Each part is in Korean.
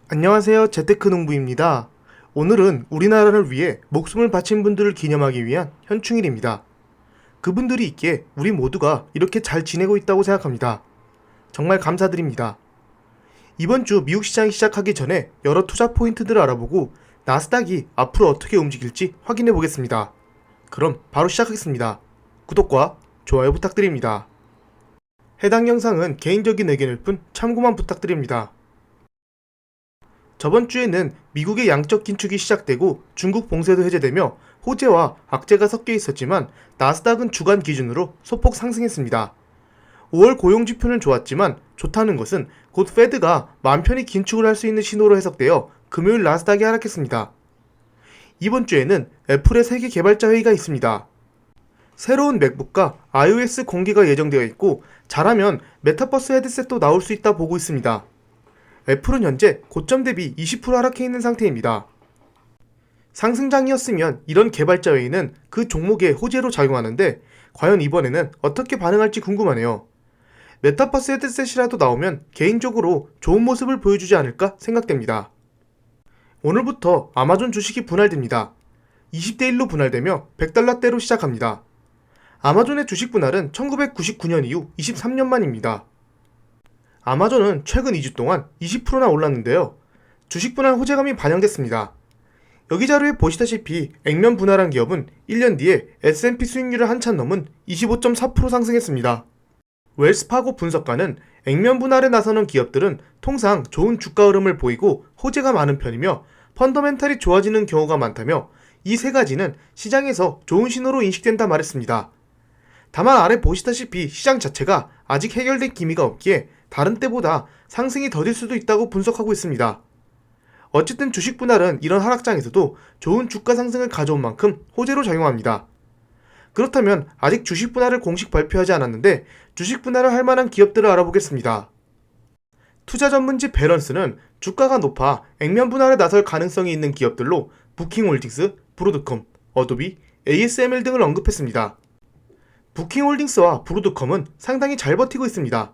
안녕하세요. 재테크 농부입니다. 오늘은 우리나라를 위해 목숨을 바친 분들을 기념하기 위한 현충일입니다. 그분들이 있기에 우리 모두가 이렇게 잘 지내고 있다고 생각합니다. 정말 감사드립니다. 이번 주 미국 시장이 시작하기 전에 여러 투자 포인트들을 알아보고 나스닥이 앞으로 어떻게 움직일지 확인해 보겠습니다. 그럼 바로 시작하겠습니다. 구독과 좋아요 부탁드립니다. 해당 영상은 개인적인 의견일 뿐 참고만 부탁드립니다. 저번 주에는 미국의 양적 긴축이 시작되고 중국 봉쇄도 해제되며 호재와 악재가 섞여 있었지만 나스닥은 주간 기준으로 소폭 상승했습니다. 5월 고용지표는 좋았지만 좋다는 것은 곧 페드가 마음 편히 긴축을 할 수 있는 신호로 해석되어 금요일 나스닥이 하락했습니다. 이번 주에는 애플의 세계 개발자 회의가 있습니다. 새로운 맥북과 iOS 공개가 예정되어 있고 잘하면 메타버스 헤드셋도 나올 수 있다 보고 있습니다. 애플은 현재 고점 대비 20% 하락해 있는 상태입니다. 상승장이었으면 이런 개발자 회의는 그 종목의 호재로 작용하는데 과연 이번에는 어떻게 반응할지 궁금하네요. 메타버스 헤드셋이라도 나오면 개인적으로 좋은 모습을 보여주지 않을까 생각됩니다. 오늘부터 아마존 주식이 분할됩니다. 20대 1로 분할되며 100달러대로 시작합니다. 아마존의 주식 분할은 1999년 이후 23년 만입니다. 아마존은 최근 2주 동안 20%나 올랐는데요. 주식 분할 호재감이 반영됐습니다. 여기 자료에 보시다시피 액면 분할한 기업은 1년 뒤에 S&P 수익률을 한참 넘은 25.4% 상승했습니다. 웰스파고 분석가는 액면 분할에 나서는 기업들은 통상 좋은 주가 흐름을 보이고 호재가 많은 편이며 펀더멘탈이 좋아지는 경우가 많다며 이 세 가지는 시장에서 좋은 신호로 인식된다 말했습니다. 다만 아래 보시다시피 시장 자체가 아직 해결된 기미가 없기에 다른 때보다 상승이 더딜 수도 있다고 분석하고 있습니다. 어쨌든 주식 분할은 이런 하락장에서도 좋은 주가 상승을 가져온 만큼 호재로 작용합니다. 그렇다면 아직 주식 분할을 공식 발표하지 않았는데 주식 분할을 할 만한 기업들을 알아보겠습니다. 투자 전문지 밸런스는 주가가 높아 액면 분할에 나설 가능성이 있는 기업들로 부킹홀딩스, 브로드컴, 어도비, ASML 등을 언급했습니다. 부킹홀딩스와 브로드컴은 상당히 잘 버티고 있습니다.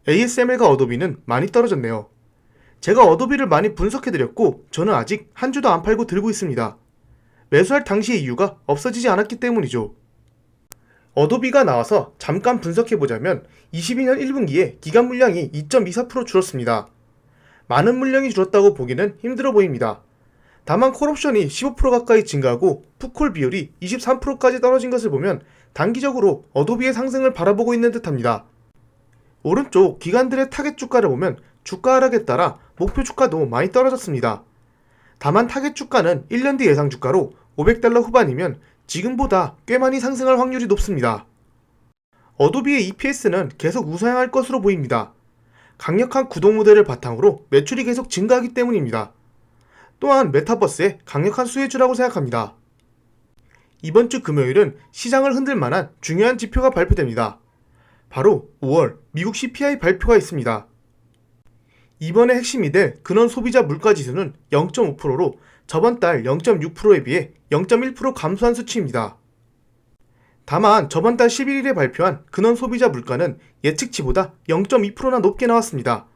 ASML과 어도비는 많이 떨어졌네요. 제가 어도비를 많이 분석해드렸고 저는 아직 한 주도 안 팔고 들고 있습니다. 매수할 당시의 이유가 없어지지 않았기 때문이죠. 어도비가 나와서 잠깐 분석해보자면 22년 1분기에 기간 물량이 2.24% 줄었습니다. 많은 물량이 줄었다고 보기는 힘들어 보입니다. 다만 콜옵션이 15% 가까이 증가하고 풋콜 비율이 23%까지 떨어진 것을 보면 단기적으로 어도비의 상승을 바라보고 있는 듯합니다. 오른쪽 기관들의 타겟 주가를 보면 주가 하락에 따라 목표 주가도 많이 떨어졌습니다. 다만 타겟 주가는 1년 뒤 예상 주가로 500달러 후반이면 지금보다 꽤 많이 상승할 확률이 높습니다. 어도비의 EPS는 계속 우상향할 것으로 보입니다. 강력한 구독 모델을 바탕으로 매출이 계속 증가하기 때문입니다. 또한 메타버스의 강력한 수혜주라고 생각합니다. 이번 주 금요일은 시장을 흔들 만한 중요한 지표가 발표됩니다. 바로 5월 미국 CPI 발표가 있습니다. 이번에 핵심이 될 근원 소비자 물가지수는 0.5%로 저번 달 0.6%에 비해 0.1% 감소한 수치입니다. 다만 저번 달 11일에 발표한 근원 소비자 물가는 예측치보다 0.2%나 높게 나왔습니다.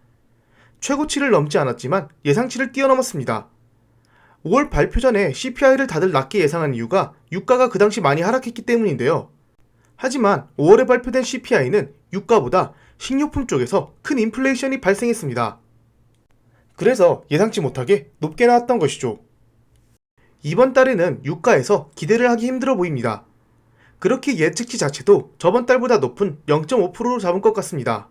최고치를 넘지 않았지만 예상치를 뛰어넘었습니다. 5월 발표 전에 CPI를 다들 낮게 예상한 이유가 유가가 그 당시 많이 하락했기 때문인데요. 하지만 5월에 발표된 CPI는 유가보다 식료품 쪽에서 큰 인플레이션이 발생했습니다. 그래서 예상치 못하게 높게 나왔던 것이죠. 이번 달에는 유가에서 기대를 하기 힘들어 보입니다. 그렇게 예측치 자체도 저번 달보다 높은 0.5%로 잡은 것 같습니다.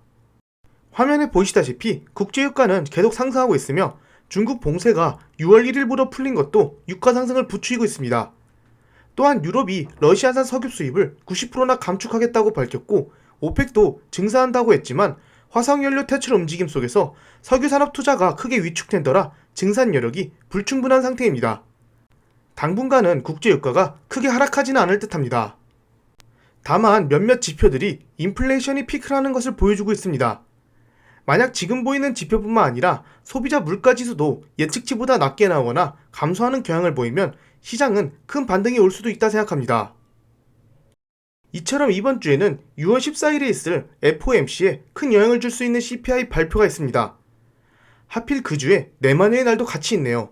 화면에 보시다시피 국제유가는 계속 상승하고 있으며 중국 봉쇄가 6월 1일부터 풀린 것도 유가 상승을 부추기고 있습니다. 또한 유럽이 러시아산 석유 수입을 90%나 감축하겠다고 밝혔고 오펙도 증사한다고 했지만 화석연료 퇴출 움직임 속에서 석유산업 투자가 크게 위축된더라 증산 여력이 불충분한 상태입니다. 당분간은 국제유가가 크게 하락하지는 않을 듯합니다. 다만 몇몇 지표들이 인플레이션이 피크라는 것을 보여주고 있습니다. 만약 지금 보이는 지표뿐만 아니라 소비자 물가지수도 예측치보다 낮게 나오거나 감소하는 경향을 보이면 시장은 큰 반등이 올 수도 있다 생각합니다. 이처럼 이번 주에는 6월 14일에 있을 FOMC에 큰 영향을 줄 수 있는 CPI 발표가 있습니다. 하필 그 주에 내만여의 날도 같이 있네요.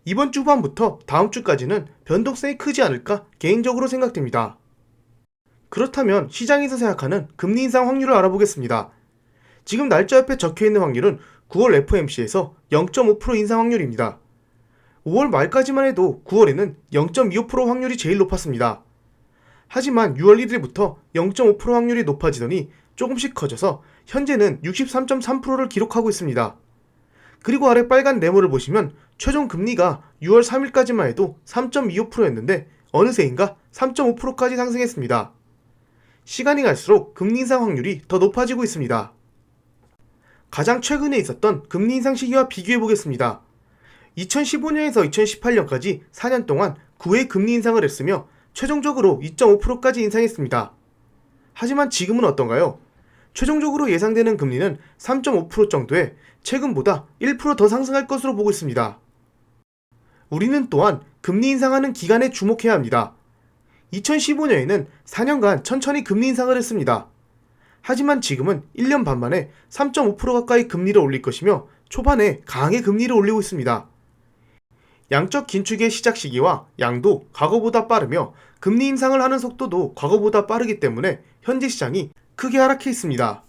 이번 주 후반부터 다음 주까지는 변동성이 크지 않을까 개인적으로 생각됩니다. 그렇다면 시장에서 생각하는 금리 인상 확률을 알아보겠습니다. 지금 날짜 옆에 적혀있는 확률은 9월 FOMC에서 0.5% 인상 확률입니다. 5월 말까지만 해도 9월에는 0.25% 확률이 제일 높았습니다. 하지만 6월 1일부터 0.5% 확률이 높아지더니 조금씩 커져서 현재는 63.3%를 기록하고 있습니다. 그리고 아래 빨간 네모를 보시면 최종 금리가 6월 3일까지만 해도 3.25%였는데 어느새인가 3.5%까지 상승했습니다. 시간이 갈수록 금리 인상 확률이 더 높아지고 있습니다. 가장 최근에 있었던 금리 인상 시기와 비교해 보겠습니다. 2015년에서 2018년까지 4년 동안 9회 금리 인상을 했으며 최종적으로 2.5%까지 인상했습니다. 하지만 지금은 어떤가요? 최종적으로 예상되는 금리는 3.5% 정도에 최근보다 1% 더 상승할 것으로 보고 있습니다. 우리는 또한 금리 인상하는 기간에 주목해야 합니다. 2015년에는 4년간 천천히 금리 인상을 했습니다. 하지만 지금은 1년 반 만에 3.5% 가까이 금리를 올릴 것이며 초반에 강하게 금리를 올리고 있습니다. 양적 긴축의 시작 시기와 양도 과거보다 빠르며 금리 인상을 하는 속도도 과거보다 빠르기 때문에 현재 시장이 크게 하락해 있습니다.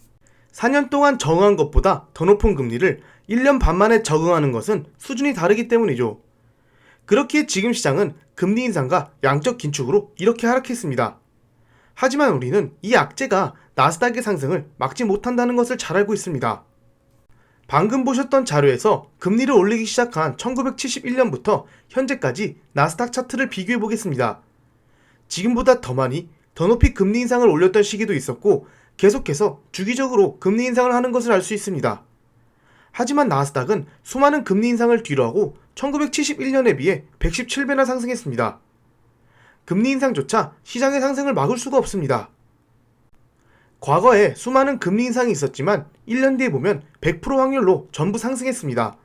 4년 동안 적응한 것보다 더 높은 금리를 1년 반 만에 적응하는 것은 수준이 다르기 때문이죠. 그렇기에 지금 시장은 금리 인상과 양적 긴축으로 이렇게 하락했습니다. 하지만 우리는 이 악재가 나스닥의 상승을 막지 못한다는 것을 잘 알고 있습니다. 방금 보셨던 자료에서 금리를 올리기 시작한 1971년부터 현재까지 나스닥 차트를 비교해 보겠습니다. 지금보다 더 많이, 더 높이 금리 인상을 올렸던 시기도 있었고 계속해서 주기적으로 금리 인상을 하는 것을 알 수 있습니다. 하지만 나스닥은 수많은 금리 인상을 뒤로하고 1971년에 비해 117배나 상승했습니다. 금리 인상조차 시장의 상승을 막을 수가 없습니다. 과거에 수많은 금리 인상이 있었지만 1년 뒤에 보면 100% 확률로 전부 상승했습니다.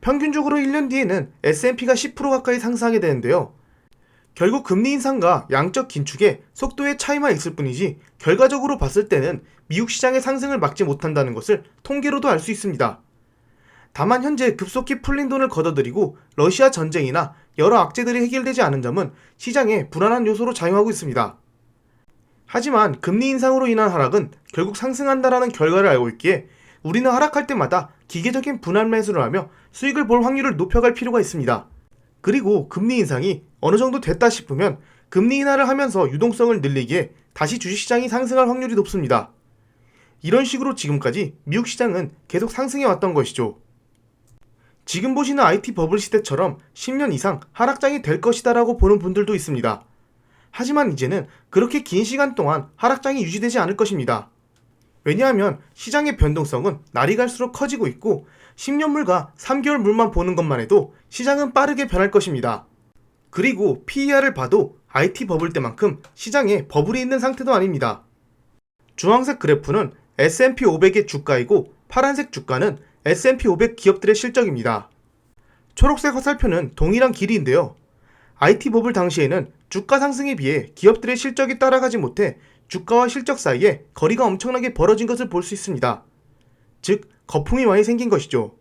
평균적으로 1년 뒤에는 S&P가 10% 가까이 상승하게 되는데요. 결국 금리 인상과 양적 긴축의 속도의 차이만 있을 뿐이지 결과적으로 봤을 때는 미국 시장의 상승을 막지 못한다는 것을 통계로도 알 수 있습니다. 다만 현재 급속히 풀린 돈을 걷어들이고 러시아 전쟁이나 여러 악재들이 해결되지 않은 점은 시장에 불안한 요소로 작용하고 있습니다. 하지만 금리 인상으로 인한 하락은 결국 상승한다라는 결과를 알고 있기에 우리는 하락할 때마다 기계적인 분할 매수를 하며 수익을 볼 확률을 높여갈 필요가 있습니다. 그리고 금리 인상이 어느 정도 됐다 싶으면 금리 인하를 하면서 유동성을 늘리기에 다시 주식시장이 상승할 확률이 높습니다. 이런 식으로 지금까지 미국 시장은 계속 상승해 왔던 것이죠. 지금 보시는 IT 버블 시대처럼 10년 이상 하락장이 될 것이다 라고 보는 분들도 있습니다. 하지만 이제는 그렇게 긴 시간 동안 하락장이 유지되지 않을 것입니다. 왜냐하면 시장의 변동성은 날이 갈수록 커지고 있고 10년물과 3개월 물만 보는 것만 해도 시장은 빠르게 변할 것입니다. 그리고 PER을 봐도 IT 버블 때만큼 시장에 버블이 있는 상태도 아닙니다. 주황색 그래프는 S&P 500의 주가이고 파란색 주가는 S&P 500 기업들의 실적입니다. 초록색 화살표는 동일한 길이인데요. IT 버블 당시에는 주가 상승에 비해 기업들의 실적이 따라가지 못해 주가와 실적 사이에 거리가 엄청나게 벌어진 것을 볼 수 있습니다. 즉, 거품이 많이 생긴 것이죠.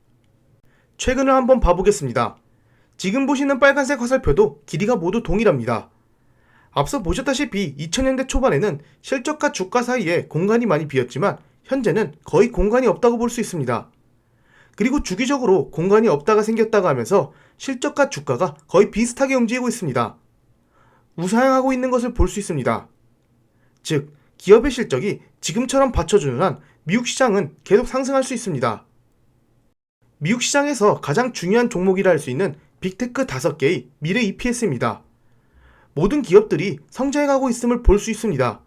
최근을 한번 봐보겠습니다. 지금 보시는 빨간색 화살표도 길이가 모두 동일합니다. 앞서 보셨다시피 2000년대 초반에는 실적과 주가 사이에 공간이 많이 비었지만 현재는 거의 공간이 없다고 볼 수 있습니다. 그리고 주기적으로 공간이 없다가 생겼다가 하면서 실적과 주가가 거의 비슷하게 움직이고 있습니다. 우상향하고 있는 것을 볼 수 있습니다. 즉, 기업의 실적이 지금처럼 받쳐주는 한 미국 시장은 계속 상승할 수 있습니다. 미국 시장에서 가장 중요한 종목이라 할 수 있는 빅테크 5개의 미래 EPS입니다. 모든 기업들이 성장해가고 있음을 볼 수 있습니다.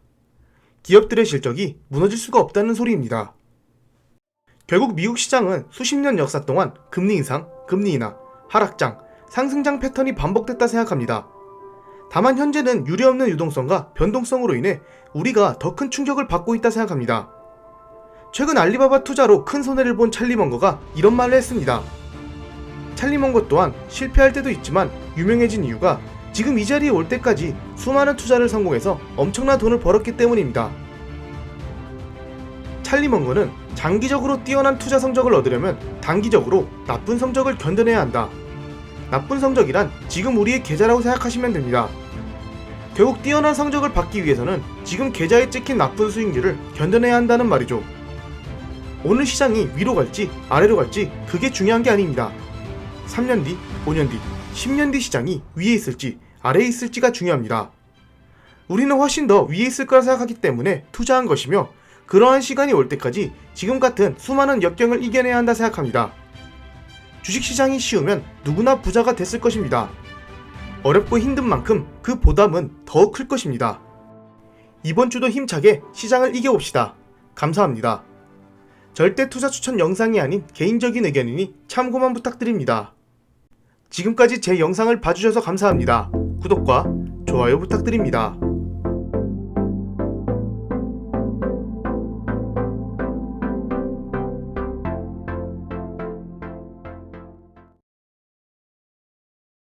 기업들의 실적이 무너질 수가 없다는 소리입니다. 결국 미국 시장은 수십 년 역사 동안 금리 인상, 금리 인하, 하락장, 상승장 패턴이 반복됐다 생각합니다. 다만 현재는 유례없는 유동성과 변동성으로 인해 우리가 더 큰 충격을 받고 있다 생각합니다. 최근 알리바바 투자로 큰 손해를 본 찰리 먼거가 이런 말을 했습니다. 찰리 먼거 또한 실패할 때도 있지만 유명해진 이유가 지금 이 자리에 올 때까지 수많은 투자를 성공해서 엄청난 돈을 벌었기 때문입니다. 찰리먼거는 장기적으로 뛰어난 투자 성적을 얻으려면 단기적으로 나쁜 성적을 견뎌내야 한다. 나쁜 성적이란 지금 우리의 계좌라고 생각하시면 됩니다. 결국 뛰어난 성적을 받기 위해서는 지금 계좌에 찍힌 나쁜 수익률을 견뎌내야 한다는 말이죠. 오늘 시장이 위로 갈지 아래로 갈지 그게 중요한 게 아닙니다. 3년 뒤, 5년 뒤, 10년 뒤 시장이 위에 있을지 아래에 있을지가 중요합니다. 우리는 훨씬 더 위에 있을 거라 생각하기 때문에 투자한 것이며 그러한 시간이 올 때까지 지금 같은 수많은 역경을 이겨내야 한다 생각합니다. 주식시장이 쉬우면 누구나 부자가 됐을 것입니다. 어렵고 힘든 만큼 그 보답은 더 클 것입니다. 이번 주도 힘차게 시장을 이겨봅시다. 감사합니다. 절대 투자 추천 영상이 아닌 개인적인 의견이니 참고만 부탁드립니다. 지금까지 제 영상을 봐주셔서 감사합니다. 구독과 좋아요 부탁드립니다.